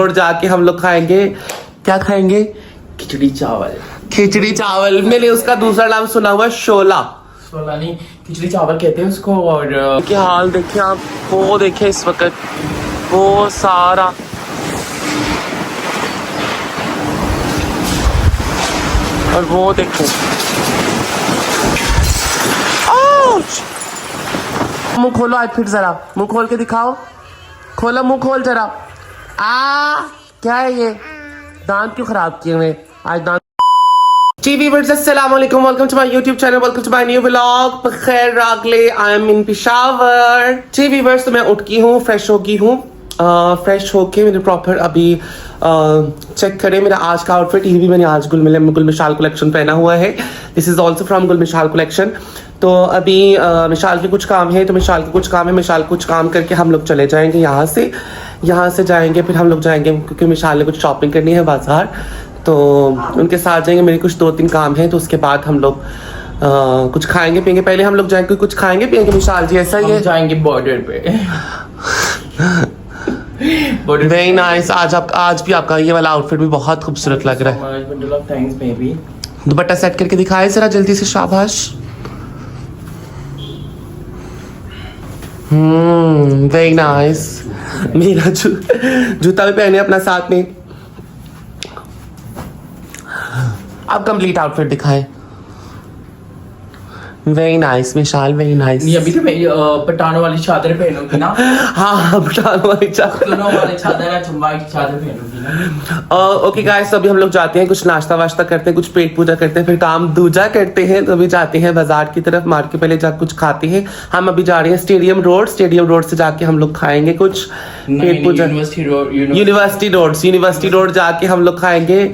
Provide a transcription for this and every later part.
और जाके हम लोग खाएंगे, क्या खाएंगे? खिचड़ी चावल। खिचड़ी चावल। मैंने उसका दूसरा नाम सुना हुआ शोला। शोला नहीं, खिचड़ी चावल कहते हैं उसको। और क्या हाल देखिए आप, वो देखिए इस वक्त वो सारा और वो देखो, मुंह खोलो आज फिर जरा, मुंह खोल के दिखाओ, खोलो मुंह खोल जरा। क्या है ये? दांत क्यों खराब किए हुए आज? दांत जी वीवर्स, अस्सलाम वालेकुम, welcome to my YouTube channel, welcome to my new vlog. बखैर रागले, आई एम इन पेशावर। जी वीवर्स, तो मैं उठ की हूँ, फ्रेश हो गई हूँ। फ्रेश होके मैंने प्रॉपर अभी चेक करें मेरा आज का आउटफिट। ये भी मैंने आज गुलमिशाल कलेक्शन पहना हुआ है। This is also from Gulmishal collection. तो अभी मिशाल के कुछ काम है, मिशाल कुछ काम करके हम लोग चले जाएंगे यहाँ से जाएंगे, फिर हम लोग जाएंगे क्योंकि मिशाल ने कुछ शॉपिंग करनी है बाजार, तो उनके साथ जाएंगे। मेरे कुछ 2-3 काम है, तो उसके बाद हम लोग कुछ खाएंगे पियेंगे। पहले हम लोग जाएंगे कुछ खाएंगे पियेंगे। मिशाल जी ऐसा ही है, जाएंगे बॉर्डर पे। Very nice. आज भी आपका ये वाला आउटफिट भी बहुत खूबसूरत लग रहा है। Thanks baby. दुपट्टा सेट करके दिखाए जरा जल्दी से, शाबाश। Very nice. मेरा जूता भी पहने अपना साथ में। अब कंप्लीट आउटफिट दिखाएं। Very nice Mishal, very nice. नहीं, अभी तो मैं पठानों वाली चादर पहनूंगी ना। हाँ, पठानों वाली चादर, दोनों वाली चादर है, चुम्बा की चादर पहनूंगी ना। ओके गाइस, तो अभी हम लोग जाते हैं, कुछ नाश्ता वाश्ता करते हैं, कुछ पेट पूजा करते हैं, फिर काम दूजा करते हैं। तो अभी जाते हैं बाजार की तरफ, मार्केट के पहले जाकर कुछ खाते हैं। हम अभी जा रहे हैं स्टेडियम रोड से जाके हम लोग खाएंगे कुछ पेट पूजा। यूनिवर्सिटी रोड जाके हम लोग खाएंगे,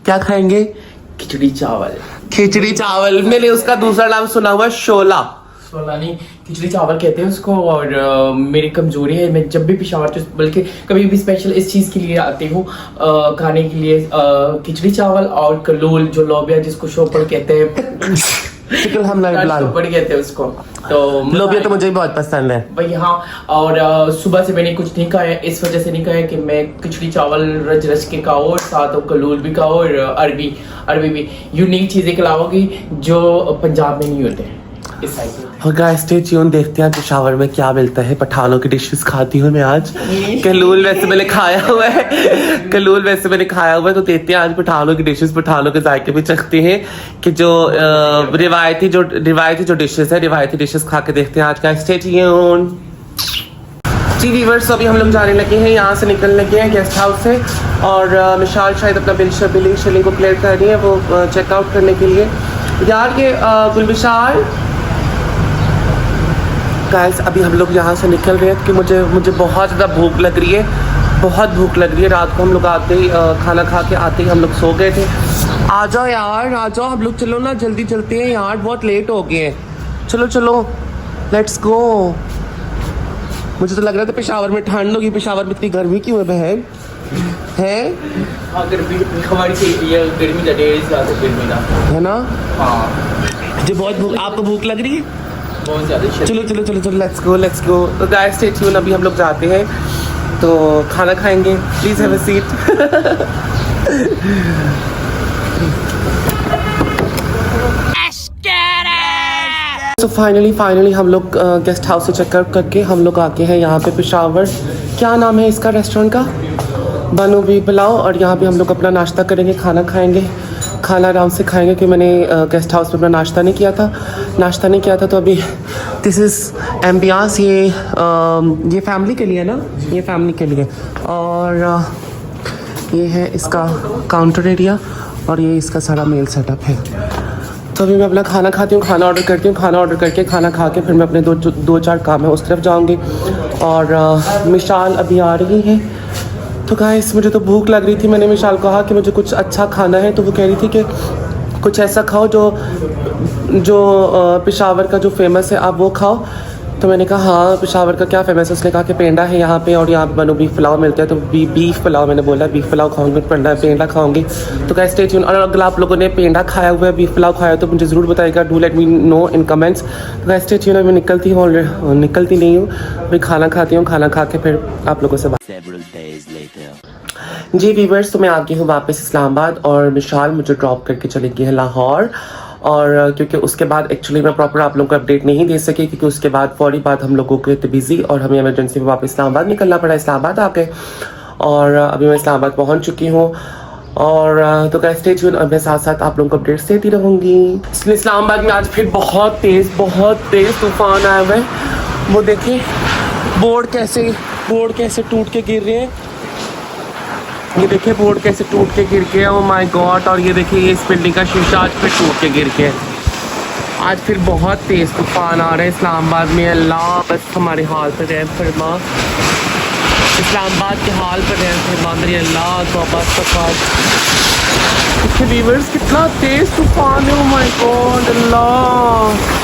क्या खाएंगे? खिचड़ी चावल। खिचड़ी चावल। मैंने उसका दूसरा नाम सुना हुआ शोला। शोला नहीं, खिचड़ी चावल कहते हैं उसको। और मेरी कमजोरी है, मैं जब भी पेशावर, बल्कि कभी भी स्पेशल इस चीज के लिए आती हूँ खाने के लिए, खिचड़ी चावल और कलूल, जो लोबिया जिसको शोपड़ कहते हैं, शोपड़ कहते हैं उसको। तो लोबिया तो मुझे भी बहुत पसंद है भाई। हाँ, और सुबह से मैंने कुछ नहीं खाया, इस वजह से नहीं खाया कि मैं खिचड़ी चावल रच के खाओ, और साथ कलूल भी खाओ, और अरबी भी यूनिक चीजें खिलाओगी जो पंजाब में नहीं होते इस साइड में। और गाइस स्टे ट्यून, देखते हैं पेशावर में क्या मिलता है। पठानों की डिशेस खाती हूँ मैं आज। कलूल वैसे मैंने खाया हुआ है, तो देखते हैं आज पठानों की डिशेस, पठानों के जायके भी चखते हैं कि जो रिवायती जो डिशेस है, रिवायती डिशेस खा के देखते हैं आज का। Stay tune. जी व्यूअर्स, अभी हम लोग जाने लगे हैं, यहाँ से निकलने लगे हैं गेस्ट हाउस से। और मिशाल शायद अपना बिलिंग को क्लियर कर रही है, वो चेकआउट करने के लिए। यार ये गुलमिशाल गाइस, अभी हम लोग यहाँ से निकल रहे हैं कि मुझे बहुत ज़्यादा भूख लग रही है। रात को हम लोग आते ही खाना खा के आते ही हम लोग सो गए थे। आ जाओ यार, आ जाओ, हम लोग चलो ना, जल्दी चलते हैं यार, बहुत लेट हो गए हैं। चलो लेट्स गो। मुझे तो लग रहा था पेशावर में ठंड होगी, पेशावर में इतनी गर्मी क्यों है बहन? है ना? हाँ, मुझे बहुत भूख, आपको भूख लग रही है? बहुत ज्यादा। चलो लेट्स गो। तो गाइस स्टे ट्यून, अभी हम लोग जाते हैं तो खाना खाएंगे। Please have a seat. तो फाइनली हम लोग गेस्ट हाउस से चेकआउट करके हम लोग आके हैं यहाँ पे पेशावर। क्या नाम है इसका रेस्टोरेंट का? बनू बी पुलाव। और यहाँ पे हम लोग अपना नाश्ता करेंगे, खाना खाएंगे, खाना आराम से खाएंगे क्योंकि मैंने गेस्ट हाउस में अपना नाश्ता नहीं किया था। तो अभी दिस इज़ एम्बियंस। ये फैमिली के लिए ना, ये फैमिली के लिए। और ये है इसका काउंटर एरिया, और ये इसका सारा मेल सेटअप है। तो अभी मैं अपना खाना खाती हूँ, खाना ऑर्डर करती हूँ, खाना खा के फिर मैं अपने 2-4 काम है उस तरफ जाऊँगी। और मिशाल अभी आ रही है। तो गाइस मुझे तो भूख लग रही थी, मैंने मिशाल को कहा कि मुझे कुछ अच्छा खाना है, तो वो कह रही थी कि कुछ ऐसा खाओ जो पेशावर का जो फेमस है, आप वो खाओ। तो मैंने कहा हाँ, पेशावर का क्या फेमस है? उसने कहा कि पेंडा है यहाँ पे, और यहाँ पे बनू बीफ पुलाव मिलता है। तो बीफ पुलाव, मैंने बोला बीफ पुलाव खाऊंगी, पेंडा खाऊंगी। तो गाइस स्टे ट्यून। और अगर आप लोगों ने पेंडा खाया हुआ है, बीफ पुलाव खाया, तो मुझे ज़रूर बताइएगा, do let me know in comments. तो गाइस स्टे ट्यून। मैं निकलती नहीं हूँ, अभी खाना खाती हूँ, खाना खा के फिर आप लोगों से बात। जी वीवर्स, तो मैं आ गई हूँ वापस इस्लामाबाद और विशाल मुझे ड्रॉप करके चली गई है लाहौर। और क्योंकि उसके बाद एक्चुअली मैं प्रॉपर आप लोगों को अपडेट नहीं दे सकी, क्योंकि उसके बाद फौरी बाद हम लोगों के थे बिजी और हमें इमरजेंसी में वापस इस्लामाबाद निकलना पड़ा। इस्लामाबाद आ गए और अभी मैं इस्लामाबाद पहुँच चुकी हूँ। और तो गाइस स्टे ट्यून, और मैं साथ साथ आप लोगों को अपडेट्स देती रहूँगी। इसलिए इस्लामाबाद में आज फिर बहुत तेज़ तूफान आया हुआ है। वो देखिए बोर्ड कैसे टूट के गिर रहे हैं। ये देखिए बोर्ड कैसे टूट के गिर गया, ओह माय गॉड। और ये देखिए इस बिल्डिंग का शीशा आज फिर टूट के गिर गया। आज फिर बहुत तेज़ तूफान आ रहा है इस्लामाबाद में। अल्लाह बस हमारे हाल पर रहम फरमा, इस्लामाबाद के हाल पर रहम फरमा मेरी अल्लाह। तौबा देखिए व्यूअर्स कितना तेज़ तूफान है, ओह माय गॉड अल्लाह।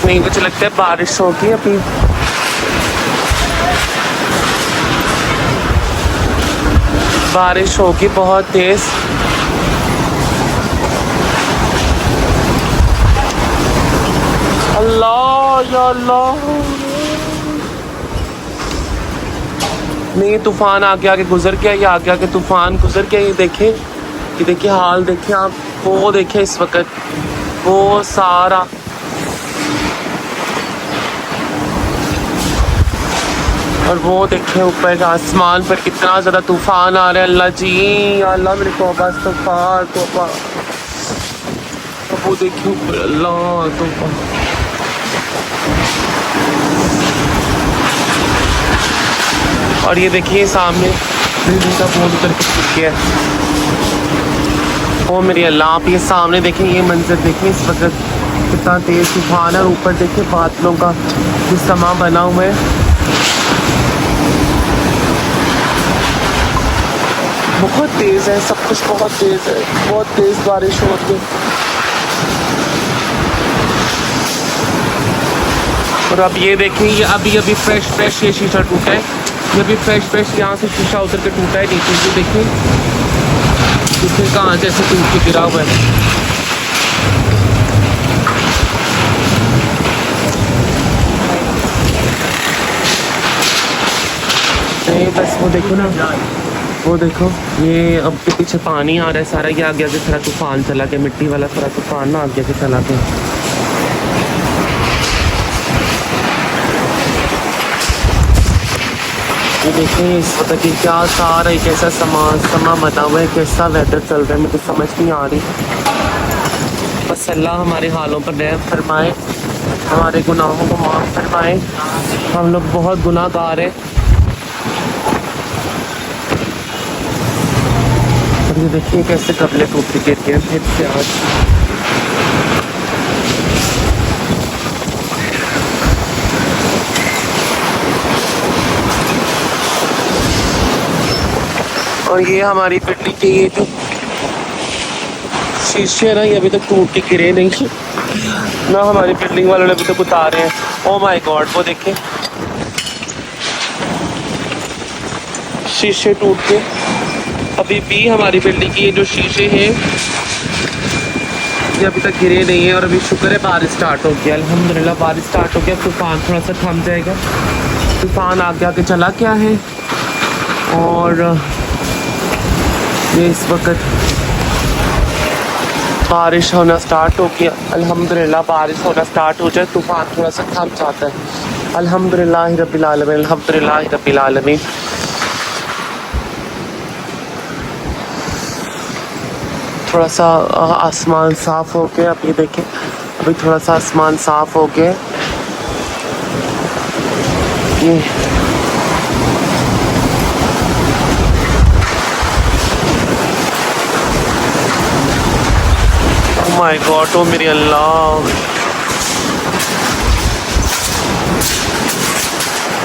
नहीं मुझे लगता है बारिश होगी अभी। बारिश होगी बहुत तेज। अल्लाह या अल्लाह। नहीं तूफान आगे गुजर गया, ये आगे तूफान गुजर गया। ये देखिए हाल देखिए आप, वो देखिए इस वक्त वो सारा और वो देखिए ऊपर आसमान पर कितना ज़्यादा तूफान आ रहा है। अल्लाह जी अल्लाह मेरे तौबा तौबा। वो देखिए ऊपर अल्लाह तौबा। और ये देखिए सामने बिल्डिंग का बोर्ड उतर के गिर गया है। ओ मेरी अल्लाह, आप ये सामने देखें, ये मंजर देखें इस वक्त कितना तेज़ तूफान है। और ऊपर देखिए बादलों का जो समा बना हुआ है, बहुत तेज़ है सब कुछ, बहुत तेज़ है, बहुत तेज़ बारिश हो रही है। और अब ये देखिए, ये अभी फ्रेश ये शीशा टूटा है। ये अभी फ्रेश यहाँ से शीशा उतर के टूटा है नीचे से। देखिए कहाँ जैसे टूट के गिरा हुआ है। नहीं बस वो देखो ना, वो देखो ये अब के पीछे पानी आ रहा है सारा। ये आगे सारा तूफान चला गया, मिट्टी वाला सारा तूफान ना आगे चला गया। ये देखिए इस वक्त की क्या सारा एक ऐसा समा बना हुआ है, कैसा वेदर चल रहा है, मुझे समझ नहीं आ रही। बस अल्लाह हमारे हालों पर रहम फरमाए, हमारे गुनाहों को माफ़ फरमाए। हम लोग बहुत गुनाहगार हैं। ये देखिए कैसे कपड़े टूट के गिर गए फिर से आज। और ये हमारी बिल्डिंग के ये जो शीशे है ना, ये अभी तक टूट के गिरे नहीं ना, हमारी बिल्डिंग वालों ने अभी तक उतारे हैं। ओह माय गॉड, वो देखे शीशे टूट के अभी भी हमारी बिल्डिंग की ये जो शीशे हैं ये अभी तक गिरे नहीं है। और अभी शुक्र है बारिश स्टार्ट हो गया, अल्हम्दुलिल्लाह बारिश स्टार्ट हो गया। तूफान थोड़ा सा थम जाएगा। तूफान आगे चला क्या है। और ये इस वक्त बारिश होना स्टार्ट हो गया, अल्हम्दुलिल्लाह बारिश होना स्टार्ट हो जाए, तूफान थोड़ा सा थम जाता है। अल्हम्दुलिल्लाह रब्बिल आलमीन, अल्हम्दुलिल्लाह रब्बिल आलमीन। थोड़ा सा आसमान साफ़ हो गया। अब ये देखें अभी थोड़ा सा आसमान साफ़ हो गया। ये ओह माय गॉड, ओ मेरी अल्लाह,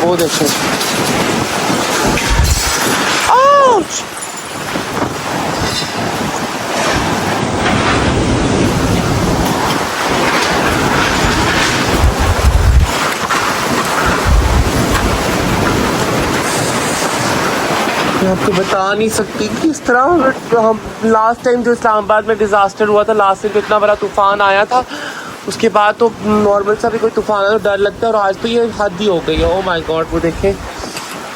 वो देखें आउच। आपको बता नहीं सकती कि इस तरह हम लास्ट टाइम जो इस्लामाबाद में डिज़ास्टर हुआ था, लास्ट टाइम जो इतना बड़ा तूफ़ान आया था, उसके बाद तो नॉर्मल सा भी कोई तूफ़ान आया तो डर लगता है, और आज तो ये हद ही हो गई है। ओ माय गॉड, वो देखें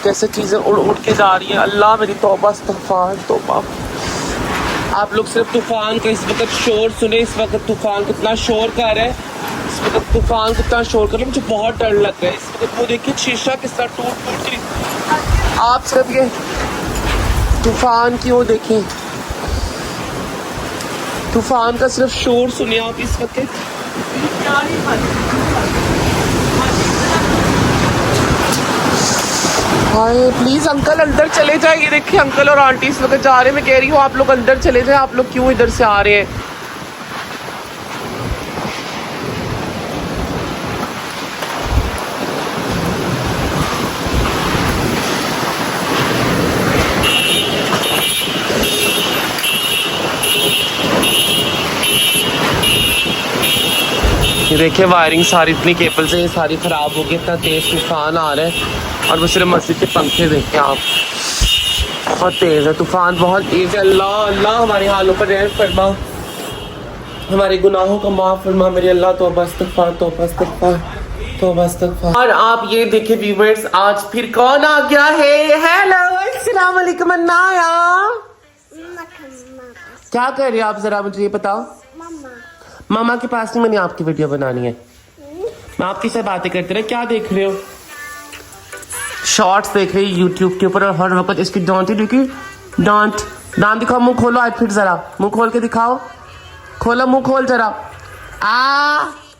कैसे चीज़ें उड़ उड़ के जा रही हैं। अल्लाह मेरी तौबा इस्तग़फ़ार तौबा। आप लोग सिर्फ तूफ़ान का इस वक्त शोर सुने, इस वक्त तूफ़ान कितना शोर कर रहा है, इस वक्त तूफ़ान कितना शोर कर रहा है, मुझे बहुत डर लग रहा है इस वक्त। वो देखिए शीशा किस तरह टूट टूट के, आप सिर्फ ये तूफ़ान की वो देखें, तूफ़ान का सिर्फ शोर सुनिए आप इस वक्त। हाय प्लीज़ अंकल अंदर चले जाए। ये देखिए अंकल और आंटी इस वक्त जा रहे हैं। मैं कह रही हूँ आप लोग अंदर चले जाए, आप लोग क्यों इधर से आ रहे हैं? ये देखिए वायरिंग सारी इतनी केबल से ये सारी ख़राब हो गई, इतना तेज़ तूफ़ान आ रहा है। और वो सिर्फ मस्जिद के पंखे देखें आप, बहुत तेज़ है तूफ़ान, बहुत तेज़ है। अल्लाह अल्लाह हमारे हालों पर रहम फरमा, हमारे गुनाहों का माफ़ फरमा मेरे अल्लाह। तौबा इस्तग़फ़ार तौबा इस्तग़फ़ार तौबा इस्तग़फ़ार। और आप ये देखिए व्यूअर्स, आज फिर कौन आ गया है? हेलो अस्सलाम वालेकुम अन्नाया, क्या कर रहे हो आप? ज़रा मुझे ये बताओ। मामा के पास नहीं, मैंने आपकी वीडियो बनानी है। मैं आपकी से बातें करते रहे, क्या देख रहे हो? शॉर्ट्स देख रही यूट्यूब के ऊपर, और हर वक्त इसकी डांट ही देखी, डांट दांत दिखाओ, मुंह खोलो आज फिर, जरा मुंह खोल के दिखाओ, खोलो मुंह खोल जरा।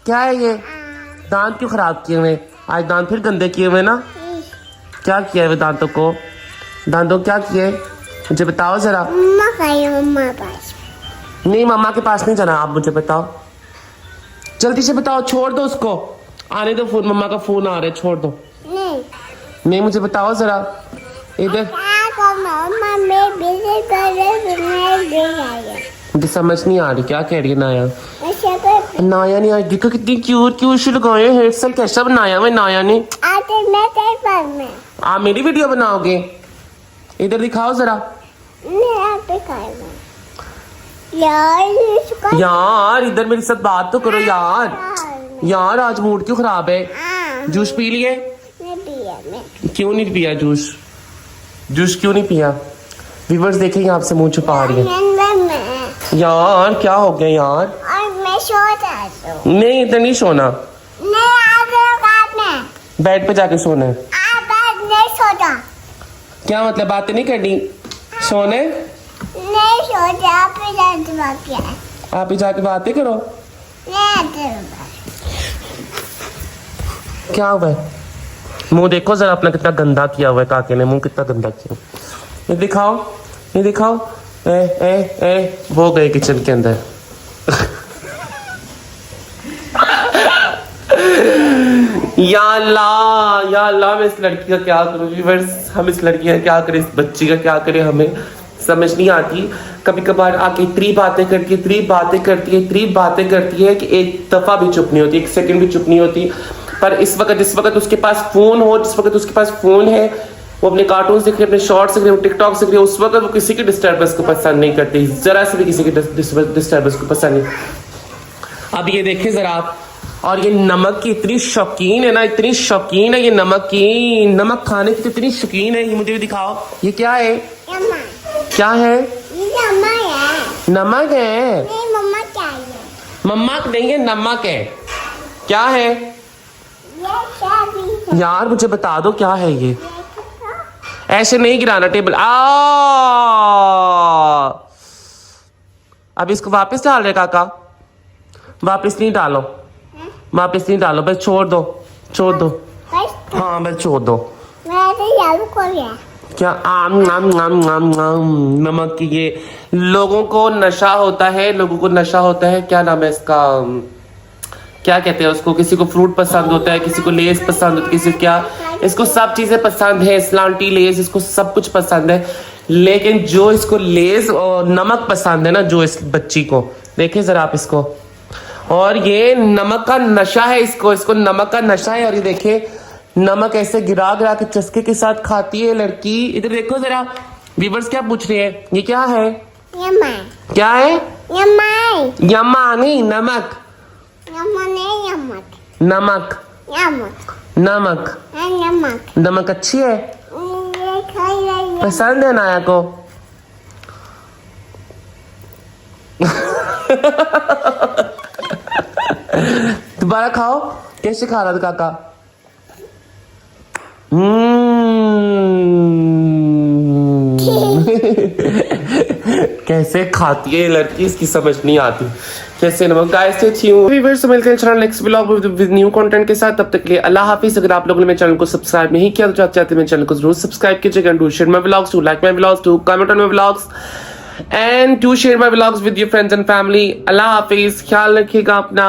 क्या है ये? दांत क्यों खराब किए हुए आज? दांत फिर गंदे किए हुए ना? क्या किया है दांतों को? दांतों क्या किए मुझे बताओ जरा। मम्मा पास नहीं, मम्मा के पास नहीं जाना, आप मुझे बताओ, जल्दी से बताओ। छोड़ दो उसको, आने दो फोन, मम्मा का फोन आ रहा है, छोड़ दो। नहीं मुझे बताओ जरा इधर। मुझे समझ नहीं आ रही क्या कह रही है नाया। नाया नहीं, आज देखो कितनी क्यूट क्यूट लगाए हेयर स्टाइल, कैसा बनाया हुआ नाया ने। आप मेरी वीडियो बनाओगे? इधर दिखाओ जरा। यार इधर मेरे साथ बात तो करो यार। यार आज मूड क्यों खराब है? जूस पी लिए? क्यों नहीं पिया जूस? जूस क्यों नहीं पिया? व्यूअर्स देखेंगे आपसे मुंह छुपा रही है। यार क्या हो गया यार? नहीं इधर नहीं सोना, बेड पे जाके सोना है। क्या मतलब बातें नहीं करनी, सोने? आप ही जाके बातें करो। क्या हुआ है? मुंह देखो जरा अपना, कितना गंदा किया हुआ है काके ने, मुंह कितना गंदा किया। ये दिखाओ, ये दिखाओ। वो गए किचन के अंदर। या अल्लाह मैं इस लड़की का क्या करूं? व्यूअर्स हम इस लड़की का क्या करें, इस बच्ची का क्या करें, हमें समझ नहीं आती। कभी कभार आके इतनी बातें करती है कि एक दफा भी चुप नहीं होती, एक सेकंड भी चुप नहीं होती। पर जिस वक्त उसके पास फोन हो, जिस वक्त उसके पास फोन है, वो अपने कार्टून देख रही है, अपने शॉर्ट्स देख रही है, टिकटॉक देख रही है, उस वक्त वो किसी की डिस्टर्बेंस को पसंद नहीं करती, जरा से भी किसी की डिस्टर्बेंस को पसंद नहीं। अब ये देखें जरा आप, और ये नमक की इतनी शौकीन है ना, इतनी शौकीन है ये नमक की, नमक खाने की तो इतनी शौकीन है। ये मुझे भी दिखाओ, ये क्या है? क्या है? नमक है। मम्मा नहीं है, नमक है। क्या है यार? मुझे बता दो क्या है ये? ऐसे नहीं गिराना टेबल। अब इसको वापस डाल रहे काका? वापस नहीं डालो, वापस नहीं डालो, बस छोड़ दो, छोड़ दो। हाँ बस छोड़ दो। क्या नमक की ये लोगों को नशा होता है, लोगों को नशा होता है। क्या नाम है इसका, क्या कहते हैं उसको? किसी को फ्रूट पसंद होता है, किसी को लेस पसंद होता है, किसी को क्या, इसको सब चीजें पसंद है, स्लांटी लेस, इसको सब कुछ पसंद है। लेकिन जो इसको लेस और नमक पसंद है ना, जो इस बच्ची को, देखिए जरा आप इसको, और ये नमक का नशा है, इसको नमक का नशा है। और ये देखिए नमक ऐसे गिरा गिरा के चस्के के साथ खाती है लड़की। इधर देखो जरा, व्यूवर्स क्या पूछ रहे हैं, ये क्या है? Yama. क्या है? Yamai. यम्मा नहीं, नमक। Yamane yamak. नमक Yamak. नमक Yamak. नमक अच्छी है, Kaya पसंद है नाया को। दोबारा खाओ, कैसे खा रहा था काका? कैसे खाती है ये लड़की, इसकी समझ नहीं आती कैसे। नमक गाइस से थी हूँ व्यूअर्स, तो मिलते हैं channel next blog with new content के साथ। तब तक के लिए अल्लाह हाफिज। अगर आप लोगों ने मेरे चैनल को सब्सक्राइब नहीं किया तो चाहते हैं मेरे चैनल को जरूर सब्सक्राइब कीजिएगा। Do share my vlogs, to like my vlogs, to comment on my vlogs and to share my vlogs with your friends and family. अल्लाह हाफिज, ख्याल रखिएगा अपना।